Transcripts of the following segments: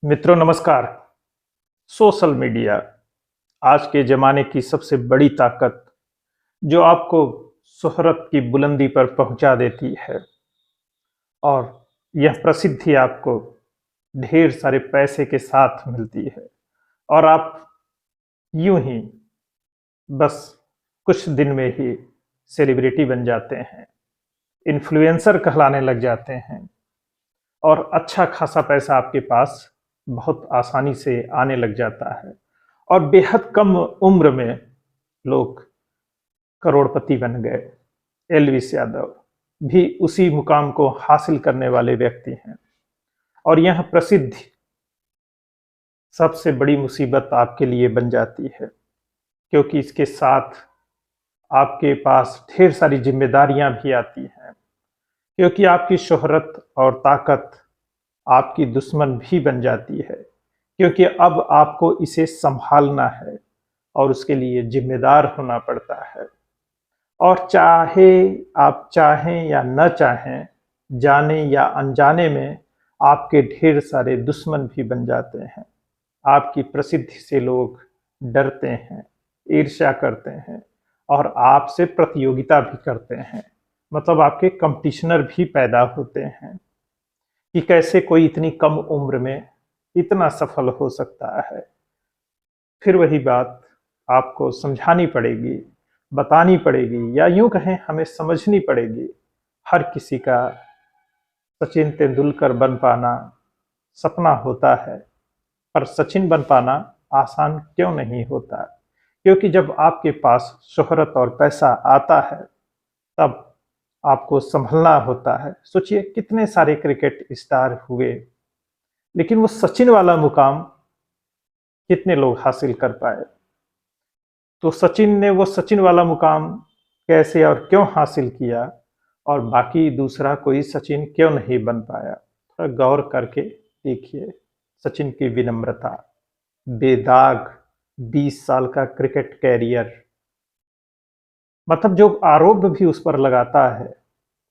मित्रों नमस्कार। Social media आज के ज़माने की सबसे बड़ी ताकत जो आपको शोहरत की बुलंदी पर पहुंचा देती है और यह प्रसिद्धि आपको ढेर सारे पैसे के साथ मिलती है और आप यूं ही बस कुछ दिन में ही सेलिब्रिटी बन जाते हैं, इन्फ्लुएंसर कहलाने लग जाते हैं और अच्छा खासा पैसा आपके पास बहुत आसानी से आने लग जाता है और बेहद कम उम्र में लोग करोड़पति बन गए। एलविस यादव भी उसी मुकाम को हासिल करने वाले व्यक्ति हैं और यह प्रसिद्धि सबसे बड़ी मुसीबत आपके लिए बन जाती है, क्योंकि इसके साथ आपके पास ढेर सारी जिम्मेदारियां भी आती हैं, क्योंकि आपकी शोहरत और ताकत आपकी दुश्मन भी बन जाती है, क्योंकि अब आपको इसे संभालना है और उसके लिए जिम्मेदार होना पड़ता है। और चाहे आप चाहें या न चाहें, जाने या अनजाने में आपके ढेर सारे दुश्मन भी बन जाते हैं। आपकी प्रसिद्धि से लोग डरते हैं, ईर्ष्या करते हैं और आपसे प्रतियोगिता भी करते हैं। मतलब आपके कंपटीशनर भी पैदा होते हैं कि कैसे कोई इतनी कम उम्र में इतना सफल हो सकता है। फिर वही बात आपको समझानी पड़ेगी, बतानी पड़ेगी, या यूं कहें हमें समझनी पड़ेगी। हर किसी का सचिन तेंदुलकर बन पाना सपना होता है, पर सचिन बन पाना आसान क्यों नहीं होता? क्योंकि जब आपके पास शोहरत और पैसा आता है तब आपको संभलना होता है। सोचिए कितने सारे क्रिकेट स्टार हुए, लेकिन वो सचिन वाला मुकाम कितने लोग हासिल कर पाए? तो सचिन ने वो सचिन वाला मुकाम कैसे और क्यों हासिल किया और बाकी दूसरा कोई सचिन क्यों नहीं बन पाया? थोड़ा गौर करके देखिए। सचिन की विनम्रता, बेदाग 20 साल का क्रिकेट कैरियर, मतलब जो आरोप भी उस पर लगाता है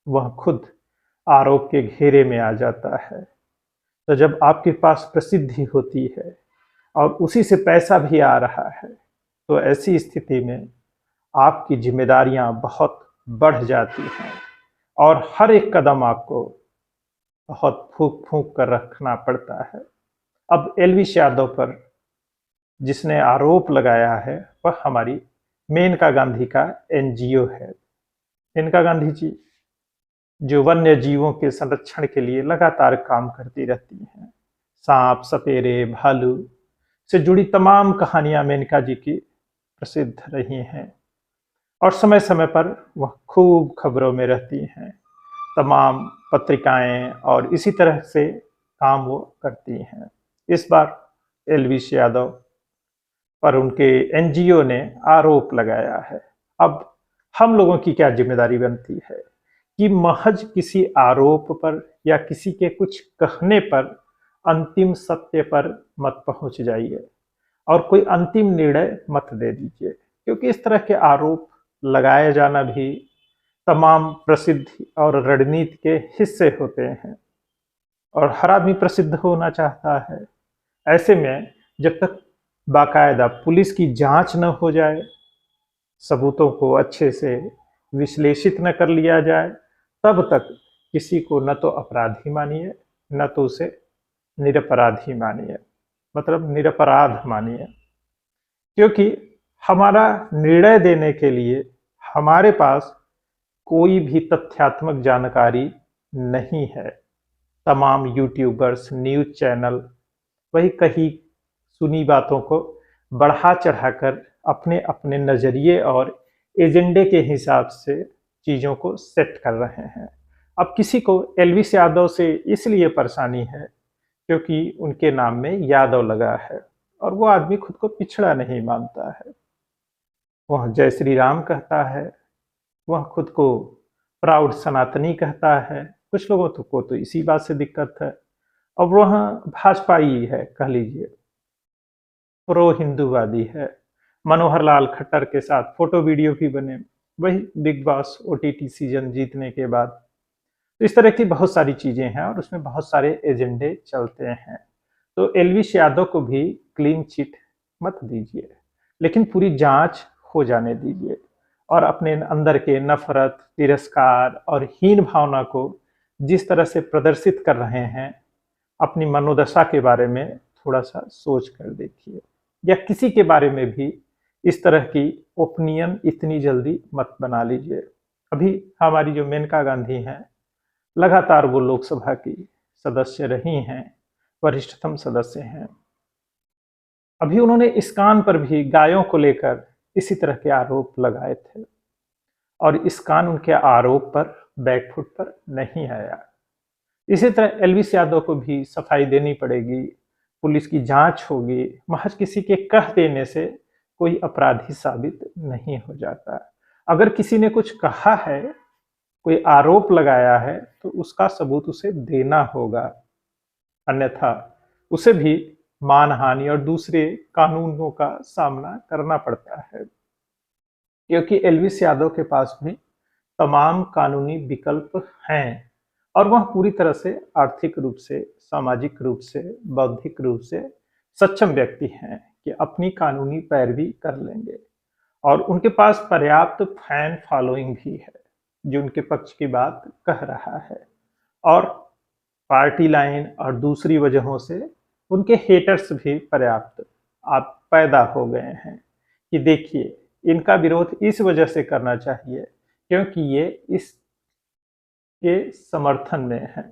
वह खुद आरोप के घेरे में आ जाता है। तो जब आपके पास प्रसिद्धि होती है और उसी से पैसा भी आ रहा है, तो ऐसी स्थिति में आपकी जिम्मेदारियां बहुत बढ़ जाती हैं और हर एक कदम आपको बहुत फूंक फूंक कर रखना पड़ता है। अब एलविस यादव पर जिसने आरोप लगाया है वह हमारी मेनका गांधी का एनजीओ है। मेनका गांधी जी जो वन्य जीवों के संरक्षण के लिए लगातार काम करती रहती हैं। सांप, सपेरे, भालू से जुड़ी तमाम कहानियां मेनका जी की प्रसिद्ध रही हैं और समय समय पर वह खूब खबरों में रहती हैं। तमाम पत्रिकाएं और इसी तरह से काम वो करती हैं। इस बार एलविस यादव पर उनके एनजीओ ने आरोप लगाया है। अब हम लोगों की क्या जिम्मेदारी बनती है कि महज किसी आरोप पर या किसी के कुछ कहने पर अंतिम सत्य पर मत पहुंच जाइए और कोई अंतिम निर्णय मत दे दीजिए, क्योंकि इस तरह के आरोप लगाया जाना भी तमाम प्रसिद्धि और रणनीति के हिस्से होते हैं और हर आदमी प्रसिद्ध होना चाहता है। ऐसे में जब तक बाकायदा पुलिस की जांच न हो जाए, सबूतों को अच्छे से विश्लेषित न कर लिया जाए, तब तक किसी को न तो अपराधी मानिए न तो उसे निरपराधी मानिए, मतलब निरपराध मानिए। क्योंकि हमारा निर्णय देने के लिए हमारे पास कोई भी तथ्यात्मक जानकारी नहीं है। तमाम यूट्यूबर्स, न्यूज़ चैनल वही कही सुनी बातों को बढ़ा चढ़ाकर अपने अपने नज़रिए और एजेंडे के हिसाब से चीज़ों को सेट कर रहे हैं। अब किसी को एलविस यादव से इसलिए परेशानी है क्योंकि उनके नाम में यादव लगा है और वो आदमी खुद को पिछड़ा नहीं मानता है। वह जय श्री राम कहता है, वह खुद को प्राउड सनातनी कहता है। कुछ लोगों को तो इसी बात से दिक्कत है। अब वह भाजपाई है, कह लीजिए प्रो हिंदूवादी है। मनोहर लाल खट्टर के साथ फोटो वीडियो भी बने, वही बिग बॉस ओटीटी सीजन जीतने के बाद। तो इस तरह की बहुत सारी चीजें हैं और उसमें बहुत सारे एजेंडे चलते हैं। तो एलविश यादव को भी क्लीन चिट मत दीजिए, लेकिन पूरी जांच हो जाने दीजिए और अपने अंदर के नफरत, तिरस्कार और हीन भावना को जिस तरह से प्रदर्शित कर रहे हैं, अपनी मनोदशा के बारे में थोड़ा सा सोच कर देखिए, या किसी के बारे में भी इस तरह की ओपिनियन इतनी जल्दी मत बना लीजिए। अभी हमारी जो मेनका गांधी हैं, लगातार वो लोकसभा की सदस्य रही हैं, वरिष्ठतम सदस्य हैं। अभी उन्होंने इस्कान पर भी गायों को लेकर इसी तरह के आरोप लगाए थे और इस्कान उनके आरोप पर बैकफुट पर नहीं आया। इसी तरह एलविस यादव को भी सफाई देनी पड़ेगी, पुलिस की जांच होगी। महज किसी के कह देने से कोई अपराधी साबित नहीं हो जाता। अगर किसी ने कुछ कहा है, कोई आरोप लगाया है, तो उसका सबूत उसे देना होगा, अन्यथा उसे भी मानहानि और दूसरे कानूनों का सामना करना पड़ता है, क्योंकि एलविस यादव के पास भी तमाम कानूनी विकल्प हैं और वह पूरी तरह से आर्थिक रूप से, सामाजिक रूप से, बौद्धिक रूप से सक्षम व्यक्ति हैं कि अपनी कानूनी पैरवी कर लेंगे और उनके पास पर्याप्त फैन फॉलोइंग भी है जो उनके पक्ष की बात कह रहा है। और पार्टी लाइन और दूसरी वजहों से उनके हेटर्स भी पर्याप्त आप पैदा हो गए हैं कि देखिए, इनका विरोध इस वजह से करना चाहिए क्योंकि ये इसके समर्थन में है।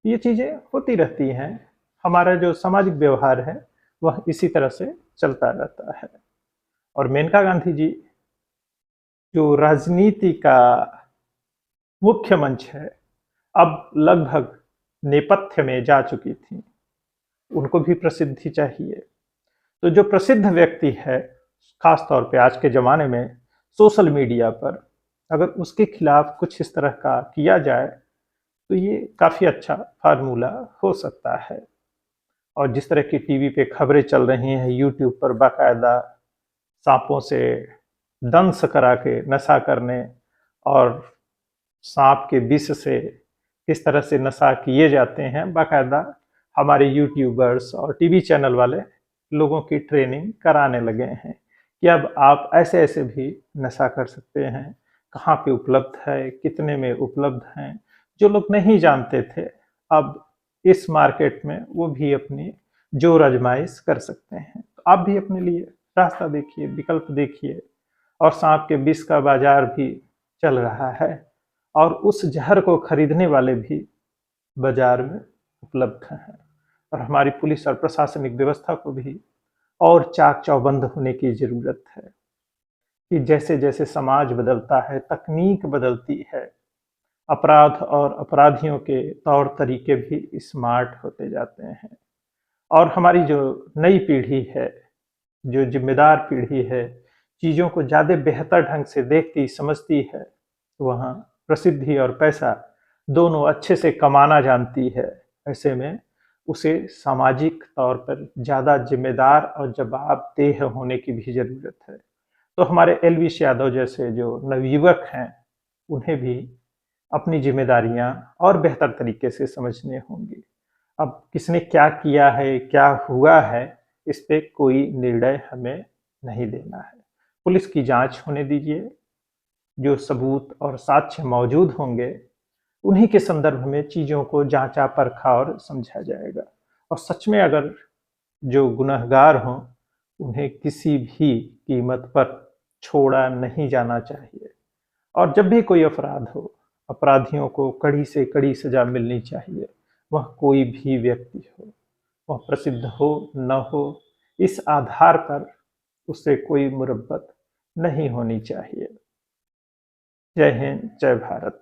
ये चीजें होती रहती हैं। हमारा जो सामाजिक व्यवहार है वह इसी तरह से चलता रहता है। और मेनका गांधी जी जो राजनीति का मुख्य मंच है, अब लगभग नेपथ्य में जा चुकी थी, उनको भी प्रसिद्धि चाहिए। तो जो प्रसिद्ध व्यक्ति है, खास तौर पे आज के ज़माने में सोशल मीडिया पर, अगर उसके खिलाफ कुछ इस तरह का किया जाए तो ये काफ़ी अच्छा फार्मूला हो सकता है। और जिस तरह की टीवी पे खबरें चल रही हैं, यूट्यूब पर बाकायदा सांपों से दंश करा के नशा करने और सांप के विष से किस तरह से नशा किए जाते हैं, बाकायदा हमारे यूट्यूबर्स और टीवी चैनल वाले लोगों की ट्रेनिंग कराने लगे हैं कि अब आप ऐसे ऐसे भी नशा कर सकते हैं, कहाँ पे उपलब्ध है, कितने में उपलब्ध हैं। जो लोग नहीं जानते थे, अब इस मार्केट में वो भी अपनी जोर आजमाइश कर सकते हैं। तो आप भी अपने लिए रास्ता देखिए, विकल्प देखिए। और सांप के विष का बाजार भी चल रहा है और उस जहर को खरीदने वाले भी बाजार में उपलब्ध हैं। और हमारी पुलिस और प्रशासनिक व्यवस्था को भी और चाक चौबंद होने की जरूरत है कि जैसे जैसे समाज बदलता है, तकनीक बदलती है, अपराध और अपराधियों के तौर तरीके भी स्मार्ट होते जाते हैं। और हमारी जो नई पीढ़ी है, जो जिम्मेदार पीढ़ी है, चीज़ों को ज़्यादा बेहतर ढंग से देखती समझती है, वहाँ प्रसिद्धि और पैसा दोनों अच्छे से कमाना जानती है। ऐसे में उसे सामाजिक तौर पर ज़्यादा जिम्मेदार और जवाबदेह होने की भी ज़रूरत है। तो हमारे एलविश यादव जैसे जो नवयुवक हैं, उन्हें भी अपनी जिम्मेदारियां और बेहतर तरीके से समझने होंगी। अब किसने क्या किया है, क्या हुआ है, इस पे कोई निर्णय हमें नहीं देना है। पुलिस की जांच होने दीजिए, जो सबूत और साक्ष्य मौजूद होंगे उन्हीं के संदर्भ में चीज़ों को जांचा परखा और समझा जाएगा। और सच में अगर जो गुनहगार हों, उन्हें किसी भी कीमत पर छोड़ा नहीं जाना चाहिए। और जब भी कोई अपराध हो, अपराधियों को कड़ी से कड़ी सजा मिलनी चाहिए, वह कोई भी व्यक्ति हो, वह प्रसिद्ध हो न हो, इस आधार पर उससे कोई मुरब्बत नहीं होनी चाहिए। जय हिंद, जय भारत।